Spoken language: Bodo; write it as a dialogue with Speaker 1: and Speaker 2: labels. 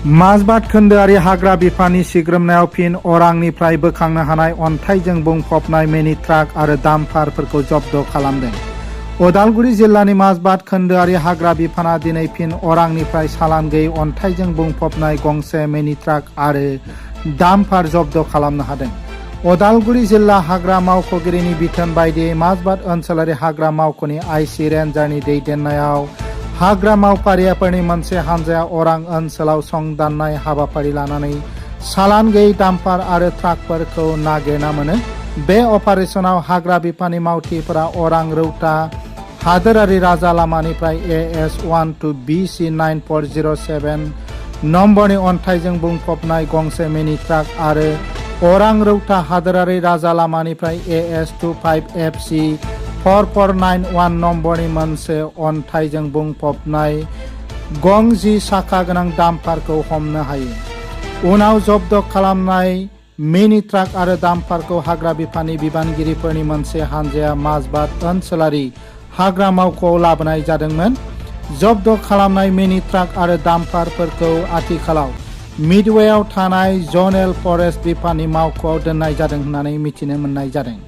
Speaker 1: माजबाट खोन्दोआरि हाग्रा बिफाननि सिग्रोमनायाव फिन अरांनिफ्राय बोखांनो हानाय अन्थाइजों बुंफबनाय मिनि ट्राक आरो डाम्पारफोरखौ जब्द खालामदों। उदालगुरि जिल्लानि माजबाट खोन्दोआरि हाग्रा बिफाना दिनै फिन अरांनिफ्राय सालान गैयै अन्थाइजों बुंफबनाय गंसे मिनि ट्राक आरो डाम्पार जब्द खालामनो हादों। उदालगुरि जिल्ला हाग्रा मावख'गिरिनि बिथोन बायदियै माजबाट ओनसोलारि हाग्रा मावख'नि आइसि रेन्जारनि दैदेननायाव हाग्रा मावफारियाफोरनि मोनसे हानजाया अरां ओनसोलाव संदाननाय हाबाफारि लानानै सालान गैयै डाम्पार आरो ट्राकफोरखौ नागिरना मोनो। बे अपारेशनाव हाग्रा बिफाननि मावथिफोरा अरां रौता हादोरारि राजा लामानिफ्राय AS12 BC 9407 नम्बरनि अन्थाइजों बुंफबनाय गंसे मिनि ट्राक आरो अरां रौता हादोरारि राजा लामानिफ्राय AS25 FC 4491 नम्बरनि मोनसे अन्थाइजों बुंफबनाय गं 10 साखा गोनां डाम्पारखौ हमनो हायो। उनाव जब्द खालामनाय मिनि ट्राक आरो डाम्पारखौ हाग्रा बिफाननि बिबानगिरिफोरनि मोनसे हानजाया माजबाट ओनसोलारि हाग्रा मावख'आव लाबोनाय जादोंमोन। जब्द खालामनाय मिनि ट्राक आरो डाम्पारफोरखौ आथिखालाव मिडवेआव थानाय जनेल फरेस्ट बिफाननि मावख'आव दोननाय जादों होननानै मिथिनो मोननाय जादों।